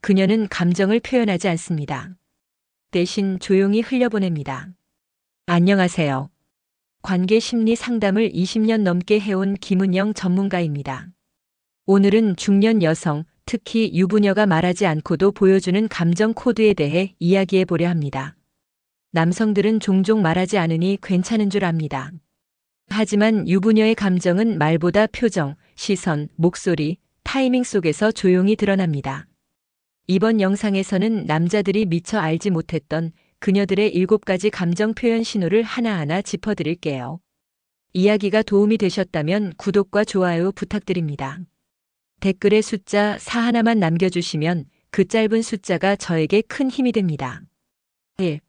그녀는 감정을 표현하지 않습니다. 대신 조용히 흘려보냅니다. 안녕하세요. 관계 심리 상담을 20년 넘게 해온 김은영 전문가입니다. 오늘은 중년 여성, 특히 유부녀가 말하지 않고도 보여주는 감정 코드에 대해 이야기해 보려 합니다. 남성들은 종종 말하지 않으니 괜찮은 줄 압니다. 하지만 유부녀의 감정은 말보다 표정, 시선, 목소리, 타이밍 속에서 조용히 드러납니다. 이번 영상에서는 남자들이 미처 알지 못했던 그녀들의 7가지 감정 표현 신호를 하나하나 짚어드릴게요. 이야기가 도움이 되셨다면 구독과 좋아요 부탁드립니다. 댓글에 숫자 4 하나만 남겨주시면 그 짧은 숫자가 저에게 큰 힘이 됩니다. 1.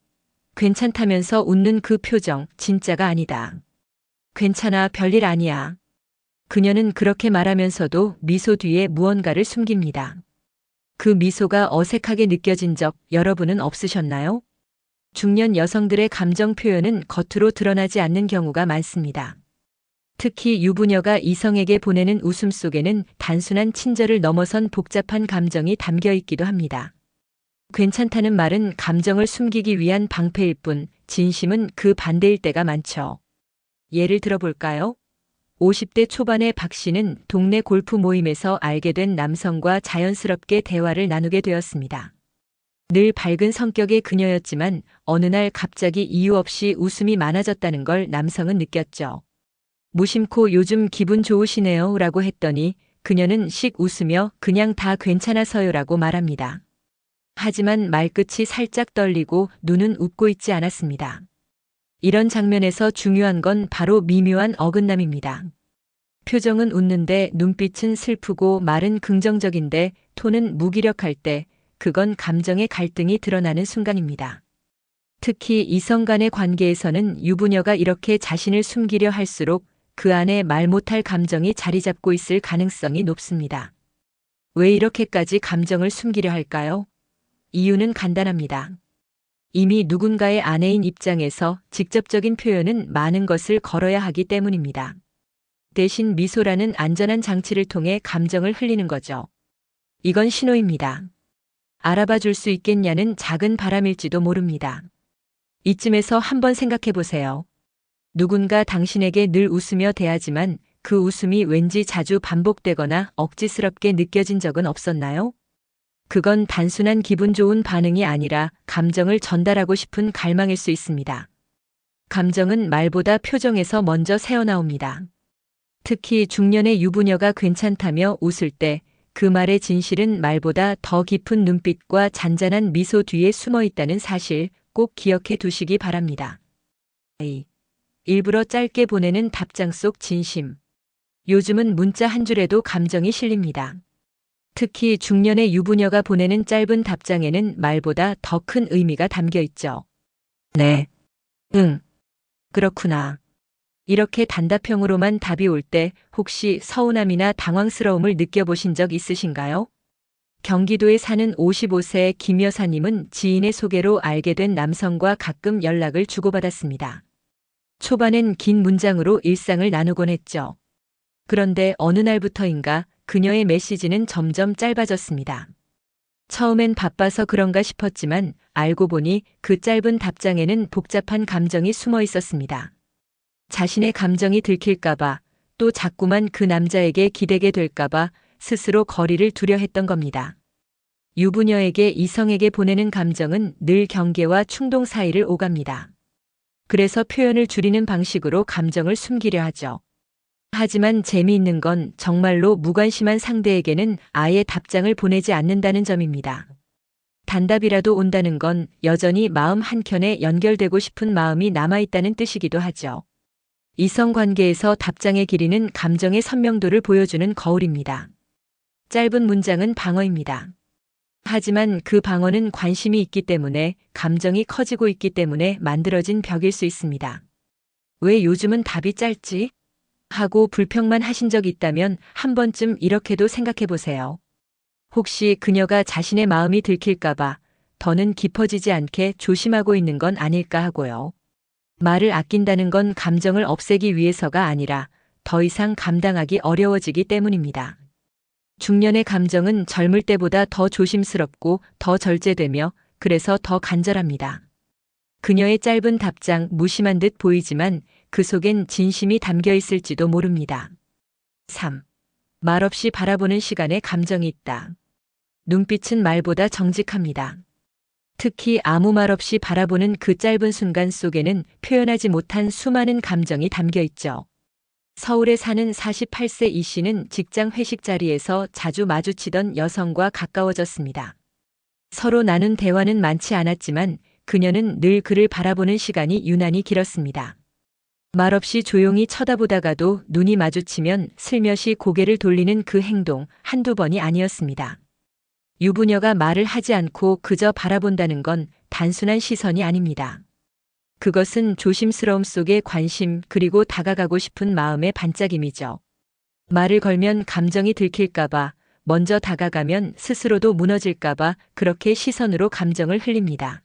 괜찮다면서 웃는 그 표정, 진짜가 아니다. 괜찮아, 별일 아니야. 그녀는 그렇게 말하면서도 미소 뒤에 무언가를 숨깁니다. 그 미소가 어색하게 느껴진 적 여러분은 없으셨나요? 중년 여성들의 감정 표현은 겉으로 드러나지 않는 경우가 많습니다. 특히 유부녀가 이성에게 보내는 웃음 속에는 단순한 친절을 넘어선 복잡한 감정이 담겨 있기도 합니다. 괜찮다는 말은 감정을 숨기기 위한 방패일 뿐, 진심은 그 반대일 때가 많죠. 예를 들어볼까요? 50대 초반의 박 씨는 동네 골프 모임에서 알게 된 남성과 자연스럽게 대화를 나누게 되었습니다. 늘 밝은 성격의 그녀였지만 어느 날 갑자기 이유 없이 웃음이 많아졌다는 걸 남성은 느꼈죠. 무심코 요즘 기분 좋으시네요 라고 했더니 그녀는 씩 웃으며 그냥 다 괜찮아서요라고 말합니다. 하지만 말끝이 살짝 떨리고 눈은 웃고 있지 않았습니다. 이런 장면에서 중요한 건 바로 미묘한 어긋남입니다. 표정은 웃는데 눈빛은 슬프고 말은 긍정적인데 톤은 무기력할 때 그건 감정의 갈등이 드러나는 순간입니다. 특히 이성 간의 관계에서는 유부녀가 이렇게 자신을 숨기려 할수록 그 안에 말 못할 감정이 자리 잡고 있을 가능성이 높습니다. 왜 이렇게까지 감정을 숨기려 할까요? 이유는 간단합니다. 이미 누군가의 아내인 입장에서 직접적인 표현은 많은 것을 걸어야 하기 때문입니다. 대신 미소라는 안전한 장치를 통해 감정을 흘리는 거죠. 이건 신호입니다. 알아봐 줄 수 있겠냐는 작은 바람일지도 모릅니다. 이쯤에서 한번 생각해 보세요. 누군가 당신에게 늘 웃으며 대하지만 그 웃음이 왠지 자주 반복되거나 억지스럽게 느껴진 적은 없었나요? 그건 단순한 기분 좋은 반응이 아니라 감정을 전달하고 싶은 갈망일 수 있습니다. 감정은 말보다 표정에서 먼저 새어나옵니다. 특히 중년의 유부녀가 괜찮다며 웃을 때 그 말의 진실은 말보다 더 깊은 눈빛과 잔잔한 미소 뒤에 숨어 있다는 사실 꼭 기억해 두시기 바랍니다. 일부러 짧게 보내는 답장 속 진심. 요즘은 문자 한 줄에도 감정이 실립니다. 특히 중년의 유부녀가 보내는 짧은 답장에는 말보다 더 큰 의미가 담겨 있죠. 네. 응. 그렇구나. 이렇게 단답형으로만 답이 올 때 혹시 서운함이나 당황스러움을 느껴보신 적 있으신가요? 경기도에 사는 55세 김 여사님은 지인의 소개로 알게 된 남성과 가끔 연락을 주고받았습니다. 초반엔 긴 문장으로 일상을 나누곤 했죠. 그런데 어느 날부터인가 그녀의 메시지는 점점 짧아졌습니다. 처음엔 바빠서 그런가 싶었지만 알고 보니 그 짧은 답장에는 복잡한 감정이 숨어 있었습니다. 자신의 감정이 들킬까봐, 또 자꾸만 그 남자에게 기대게 될까봐 스스로 거리를 두려 했던 겁니다. 유부녀에게 이성에게 보내는 감정은 늘 경계와 충동 사이를 오갑니다. 그래서 표현을 줄이는 방식으로 감정을 숨기려 하죠. 하지만 재미있는 건 정말로 무관심한 상대에게는 아예 답장을 보내지 않는다는 점입니다. 단답이라도 온다는 건 여전히 마음 한켠에 연결되고 싶은 마음이 남아있다는 뜻이기도 하죠. 이성관계에서 답장의 길이는 감정의 선명도를 보여주는 거울입니다. 짧은 문장은 방어입니다. 하지만 그 방어는 관심이 있기 때문에, 감정이 커지고 있기 때문에 만들어진 벽일 수 있습니다. 왜 요즘은 답이 짧지? 하고 불평만 하신 적 있다면 한 번쯤 이렇게도 생각해 보세요. 혹시 그녀가 자신의 마음이 들킬까봐 더는 깊어지지 않게 조심하고 있는 건 아닐까 하고요. 말을 아낀다는 건 감정을 없애기 위해서가 아니라 더 이상 감당하기 어려워지기 때문입니다. 중년의 감정은 젊을 때보다 더 조심스럽고 더 절제되며 그래서 더 간절합니다. 그녀의 짧은 답장 무심한 듯 보이지만 그 속엔 진심이 담겨 있을지도 모릅니다. 3. 말없이 바라보는 시간에 감정이 있다. 눈빛은 말보다 정직합니다. 특히 아무 말 없이 바라보는 그 짧은 순간 속에는 표현하지 못한 수많은 감정이 담겨 있죠. 서울에 사는 48세 이 씨는 직장 회식 자리에서 자주 마주치던 여성과 가까워졌습니다. 서로 나눈 대화는 많지 않았지만 그녀는 늘 그를 바라보는 시간이 유난히 길었습니다. 말없이 조용히 쳐다보다가도 눈이 마주치면 슬며시 고개를 돌리는 그 행동 한두 번이 아니었습니다. 유부녀가 말을 하지 않고 그저 바라본다는 건 단순한 시선이 아닙니다. 그것은 조심스러움 속의 관심 그리고 다가가고 싶은 마음의 반짝임이죠. 말을 걸면 감정이 들킬까봐, 먼저 다가가면 스스로도 무너질까봐 그렇게 시선으로 감정을 흘립니다.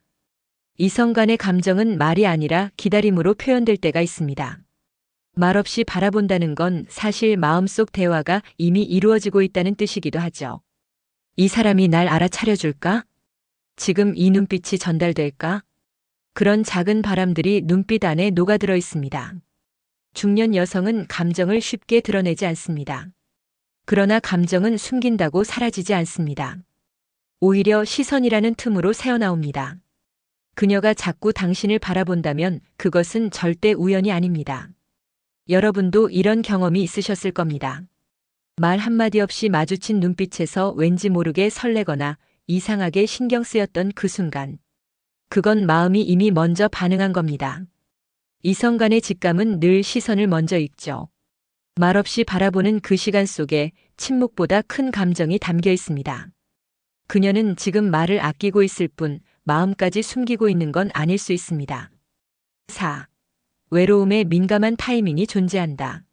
이성 간의 감정은 말이 아니라 기다림으로 표현될 때가 있습니다. 말없이 바라본다는 건 사실 마음속 대화가 이미 이루어지고 있다는 뜻이기도 하죠. 이 사람이 날 알아차려줄까? 지금 이 눈빛이 전달될까? 그런 작은 바람들이 눈빛 안에 녹아들어 있습니다. 중년 여성은 감정을 쉽게 드러내지 않습니다. 그러나 감정은 숨긴다고 사라지지 않습니다. 오히려 시선이라는 틈으로 새어나옵니다. 그녀가 자꾸 당신을 바라본다면 그것은 절대 우연이 아닙니다. 여러분도 이런 경험이 있으셨을 겁니다. 말 한마디 없이 마주친 눈빛에서 왠지 모르게 설레거나 이상하게 신경 쓰였던 그 순간. 그건 마음이 이미 먼저 반응한 겁니다. 이성 간의 직감은 늘 시선을 먼저 읽죠. 말없이 바라보는 그 시간 속에 침묵보다 큰 감정이 담겨 있습니다. 그녀는 지금 말을 아끼고 있을 뿐 마음까지 숨기고 있는 건 아닐 수 있습니다. 4. 외로움에 민감한 타이밍이 존재한다.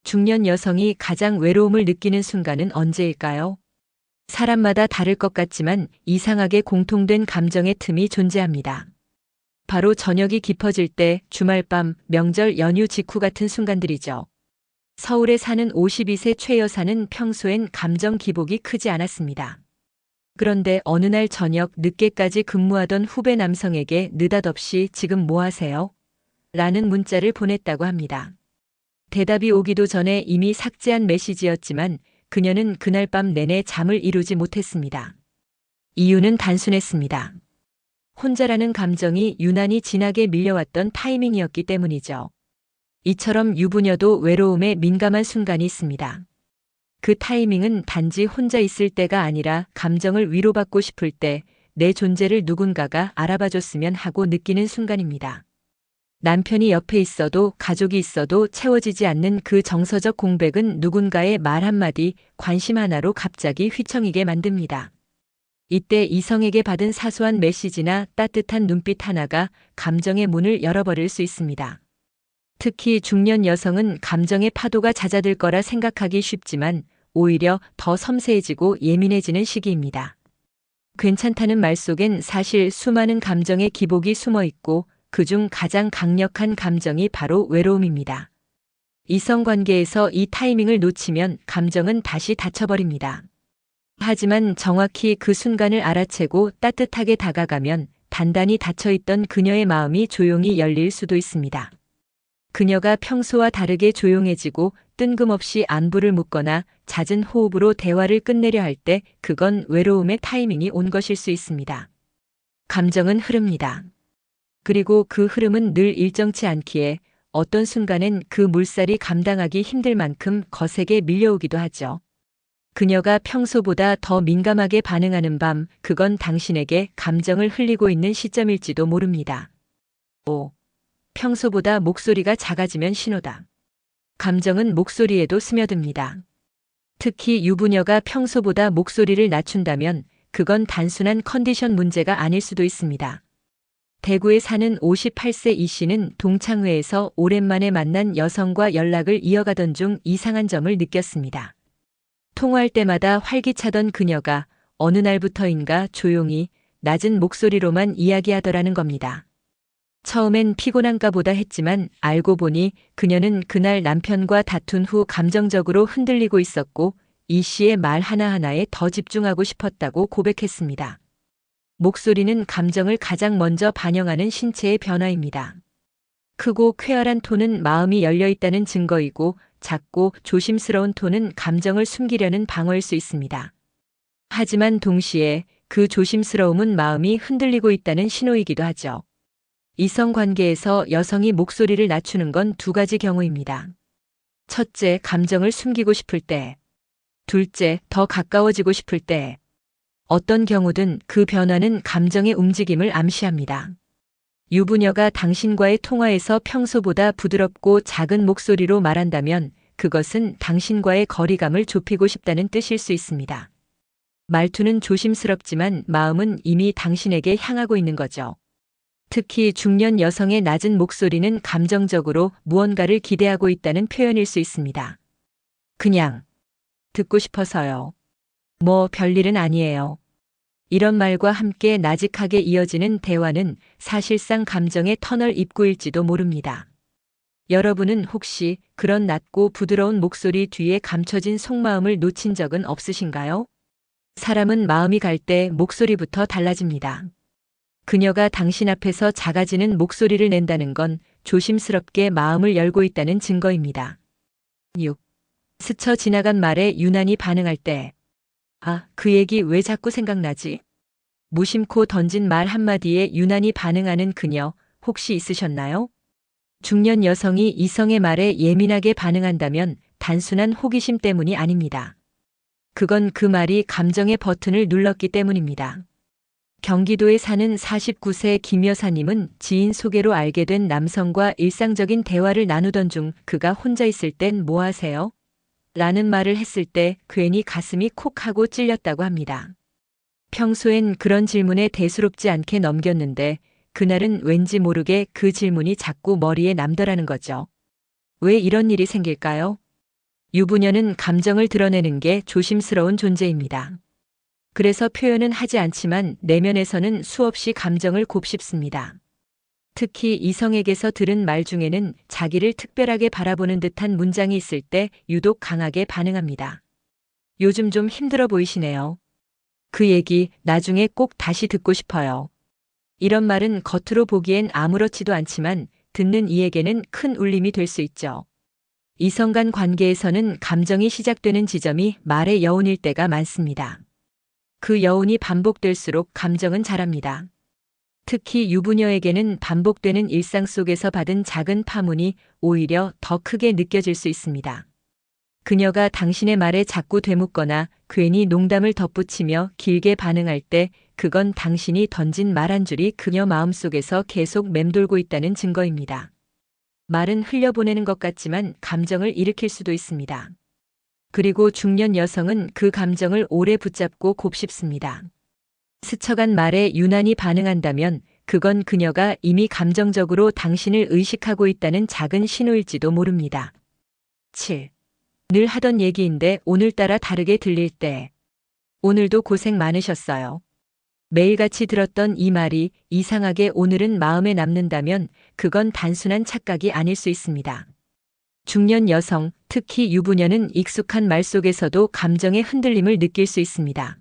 중년 여성이 가장 외로움을 느끼는 순간은 언제일까요? 사람마다 다를 것 같지만 이상하게 공통된 감정의 틈이 존재합니다. 바로 저녁이 깊어질 때, 주말밤, 명절 연휴 직후 같은 순간들이죠. 서울에 사는 52세 최 여사는 평소엔 감정 기복이 크지 않았습니다. 그런데 어느 날 저녁 늦게까지 근무하던 후배 남성에게 느닷없이 지금 뭐 하세요? 라는 문자를 보냈다고 합니다. 대답이 오기도 전에 이미 삭제한 메시지였지만 그녀는 그날 밤 내내 잠을 이루지 못했습니다. 이유는 단순했습니다. 혼자라는 감정이 유난히 진하게 밀려왔던 타이밍이었기 때문이죠. 이처럼 유부녀도 외로움에 민감한 순간이 있습니다. 그 타이밍은 단지 혼자 있을 때가 아니라 감정을 위로받고 싶을 때 내 존재를 누군가가 알아봐줬으면 하고 느끼는 순간입니다. 남편이 옆에 있어도 가족이 있어도 채워지지 않는 그 정서적 공백은 누군가의 말 한마디, 관심 하나로 갑자기 휘청이게 만듭니다. 이때 이성에게 받은 사소한 메시지나 따뜻한 눈빛 하나가 감정의 문을 열어버릴 수 있습니다. 특히 중년 여성은 감정의 파도가 잦아들 거라 생각하기 쉽지만 오히려 더 섬세해지고 예민해지는 시기입니다. 괜찮다는 말 속엔 사실 수많은 감정의 기복이 숨어 있고 그중 가장 강력한 감정이 바로 외로움입니다. 이성관계에서 이 타이밍을 놓치면 감정은 다시 닫혀버립니다. 하지만 정확히 그 순간을 알아채고 따뜻하게 다가가면 단단히 닫혀있던 그녀의 마음이 조용히 열릴 수도 있습니다. 그녀가 평소와 다르게 조용해지고 뜬금없이 안부를 묻거나 잦은 호흡으로 대화를 끝내려 할 때 그건 외로움의 타이밍이 온 것일 수 있습니다. 감정은 흐릅니다. 그리고 그 흐름은 늘 일정치 않기에 어떤 순간엔 그 물살이 감당하기 힘들 만큼 거세게 밀려오기도 하죠. 그녀가 평소보다 더 민감하게 반응하는 밤, 그건 당신에게 감정을 흘리고 있는 시점일지도 모릅니다. 5. 평소보다 목소리가 작아지면 신호다. 감정은 목소리에도 스며듭니다. 특히 유부녀가 평소보다 목소리를 낮춘다면 그건 단순한 컨디션 문제가 아닐 수도 있습니다. 대구에 사는 58세 이 씨는 동창회에서 오랜만에 만난 여성과 연락을 이어가던 중 이상한 점을 느꼈습니다. 통화할 때마다 활기차던 그녀가 어느 날부터인가 조용히 낮은 목소리로만 이야기하더라는 겁니다. 처음엔 피곤한가 보다 했지만 알고 보니 그녀는 그날 남편과 다툰 후 감정적으로 흔들리고 있었고 이 씨의 말 하나하나에 더 집중하고 싶었다고 고백했습니다. 목소리는 감정을 가장 먼저 반영하는 신체의 변화입니다. 크고 쾌활한 톤은 마음이 열려 있다는 증거이고 작고 조심스러운 톤은 감정을 숨기려는 방어일 수 있습니다. 하지만 동시에 그 조심스러움은 마음이 흔들리고 있다는 신호이기도 하죠. 이성 관계에서 여성이 목소리를 낮추는 건 두 가지 경우입니다. 첫째, 감정을 숨기고 싶을 때. 둘째, 더 가까워지고 싶을 때. 어떤 경우든 그 변화는 감정의 움직임을 암시합니다. 유부녀가 당신과의 통화에서 평소보다 부드럽고 작은 목소리로 말한다면 그것은 당신과의 거리감을 좁히고 싶다는 뜻일 수 있습니다. 말투는 조심스럽지만 마음은 이미 당신에게 향하고 있는 거죠. 특히 중년 여성의 낮은 목소리는 감정적으로 무언가를 기대하고 있다는 표현일 수 있습니다. 그냥 듣고 싶어서요. 뭐 별일은 아니에요. 이런 말과 함께 나직하게 이어지는 대화는 사실상 감정의 터널 입구일지도 모릅니다. 여러분은 혹시 그런 낮고 부드러운 목소리 뒤에 감춰진 속마음을 놓친 적은 없으신가요? 사람은 마음이 갈 때 목소리부터 달라집니다. 그녀가 당신 앞에서 작아지는 목소리를 낸다는 건 조심스럽게 마음을 열고 있다는 증거입니다. 6. 스쳐 지나간 말에 유난히 반응할 때. 아, 그 얘기 왜 자꾸 생각나지? 무심코 던진 말 한마디에 유난히 반응하는 그녀 혹시 있으셨나요? 중년 여성이 이성의 말에 예민하게 반응한다면 단순한 호기심 때문이 아닙니다. 그건 그 말이 감정의 버튼을 눌렀기 때문입니다. 경기도에 사는 49세 김 여사님은 지인 소개로 알게 된 남성과 일상적인 대화를 나누던 중 그가 혼자 있을 땐 뭐 하세요? 라는 말을 했을 때 괜히 가슴이 콕 하고 찔렸다고 합니다. 평소엔 그런 질문에 대수롭지 않게 넘겼는데 그날은 왠지 모르게 그 질문이 자꾸 머리에 남더라는 거죠. 왜 이런 일이 생길까요? 유부녀는 감정을 드러내는 게 조심스러운 존재입니다. 그래서 표현은 하지 않지만 내면에서는 수없이 감정을 곱씹습니다. 특히 이성에게서 들은 말 중에는 자기를 특별하게 바라보는 듯한 문장이 있을 때 유독 강하게 반응합니다. 요즘 좀 힘들어 보이시네요. 그 얘기 나중에 꼭 다시 듣고 싶어요. 이런 말은 겉으로 보기엔 아무렇지도 않지만 듣는 이에게는 큰 울림이 될 수 있죠. 이성 간 관계에서는 감정이 시작되는 지점이 말의 여운일 때가 많습니다. 그 여운이 반복될수록 감정은 자랍니다. 특히 유부녀에게는 반복되는 일상 속에서 받은 작은 파문이 오히려 더 크게 느껴질 수 있습니다. 그녀가 당신의 말에 자꾸 되묻거나 괜히 농담을 덧붙이며 길게 반응할 때 그건 당신이 던진 말 한 줄이 그녀 마음속에서 계속 맴돌고 있다는 증거입니다. 말은 흘려보내는 것 같지만 감정을 일으킬 수도 있습니다. 그리고 중년 여성은 그 감정을 오래 붙잡고 곱씹습니다. 스쳐간 말에 유난히 반응한다면 그건 그녀가 이미 감정적으로 당신을 의식하고 있다는 작은 신호일지도 모릅니다. 7. 늘 하던 얘기인데 오늘따라 다르게 들릴 때. 오늘도 고생 많으셨어요. 매일같이 들었던 이 말이 이상하게 오늘은 마음에 남는다면 그건 단순한 착각이 아닐 수 있습니다. 중년 여성, 특히 유부녀는 익숙한 말 속에서도 감정의 흔들림을 느낄 수 있습니다.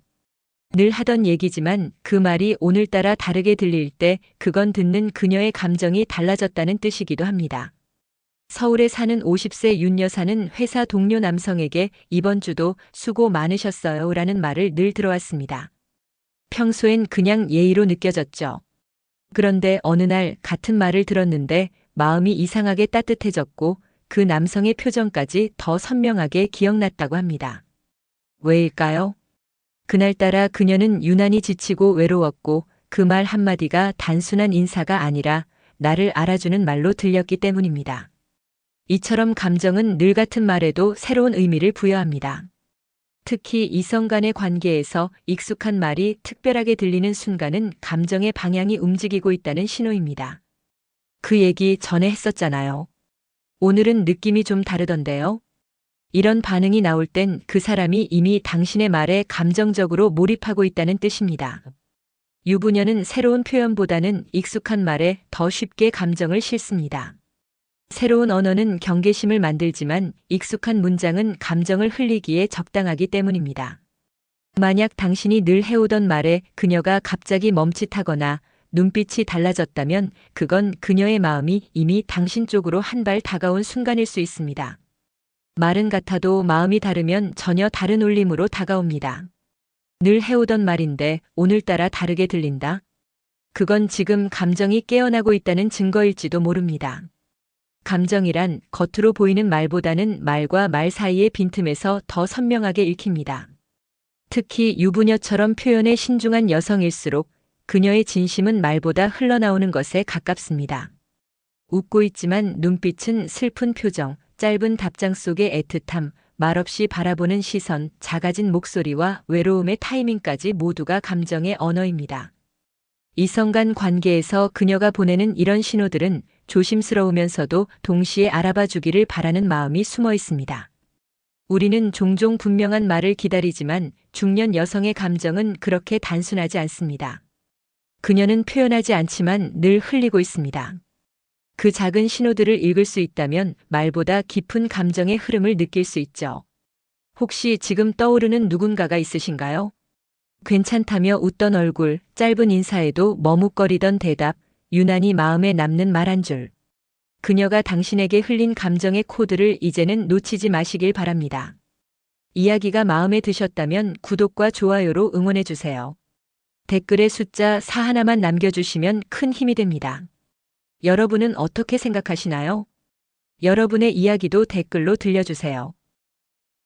늘 하던 얘기지만 그 말이 오늘따라 다르게 들릴 때 그건 듣는 그녀의 감정이 달라졌다는 뜻이기도 합니다. 서울에 사는 50세 윤 여사는 회사 동료 남성에게 이번 주도 수고 많으셨어요 라는 말을 늘 들어왔습니다. 평소엔 그냥 예의로 느껴졌죠. 그런데 어느 날 같은 말을 들었는데 마음이 이상하게 따뜻해졌고 그 남성의 표정까지 더 선명하게 기억났다고 합니다. 왜일까요? 그날따라 그녀는 유난히 지치고 외로웠고 그 말 한마디가 단순한 인사가 아니라 나를 알아주는 말로 들렸기 때문입니다. 이처럼 감정은 늘 같은 말에도 새로운 의미를 부여합니다. 특히 이성 간의 관계에서 익숙한 말이 특별하게 들리는 순간은 감정의 방향이 움직이고 있다는 신호입니다. 그 얘기 전에 했었잖아요. 오늘은 느낌이 좀 다르던데요. 이런 반응이 나올 땐 그 사람이 이미 당신의 말에 감정적으로 몰입하고 있다는 뜻입니다. 유부녀는 새로운 표현보다는 익숙한 말에 더 쉽게 감정을 싣습니다. 새로운 언어는 경계심을 만들지만 익숙한 문장은 감정을 흘리기에 적당하기 때문입니다. 만약 당신이 늘 해오던 말에 그녀가 갑자기 멈칫하거나 눈빛이 달라졌다면 그건 그녀의 마음이 이미 당신 쪽으로 한 발 다가온 순간일 수 있습니다. 말은 같아도 마음이 다르면 전혀 다른 울림으로 다가옵니다. 늘 해오던 말인데 오늘따라 다르게 들린다. 그건 지금 감정이 깨어나고 있다는 증거일지도 모릅니다. 감정이란 겉으로 보이는 말보다는 말과 말 사이의 빈틈에서 더 선명하게 읽힙니다. 특히 유부녀처럼 표현에 신중한 여성일수록 그녀의 진심은 말보다 흘러나오는 것에 가깝습니다. 웃고 있지만 눈빛은 슬픈 표정, 짧은 답장 속의 애틋함, 말없이 바라보는 시선, 작아진 목소리와 외로움의 타이밍까지 모두가 감정의 언어입니다. 이성 간 관계에서 그녀가 보내는 이런 신호들은 조심스러우면서도 동시에 알아봐 주기를 바라는 마음이 숨어 있습니다. 우리는 종종 분명한 말을 기다리지만 중년 여성의 감정은 그렇게 단순하지 않습니다. 그녀는 표현하지 않지만 늘 흘리고 있습니다. 그 작은 신호들을 읽을 수 있다면 말보다 깊은 감정의 흐름을 느낄 수 있죠. 혹시 지금 떠오르는 누군가가 있으신가요? 괜찮다며 웃던 얼굴, 짧은 인사에도 머뭇거리던 대답, 유난히 마음에 남는 말 한 줄. 그녀가 당신에게 흘린 감정의 코드를 이제는 놓치지 마시길 바랍니다. 이야기가 마음에 드셨다면 구독과 좋아요로 응원해주세요. 댓글에 숫자 4 하나만 남겨주시면 큰 힘이 됩니다. 여러분은 어떻게 생각하시나요? 여러분의 이야기도 댓글로 들려주세요.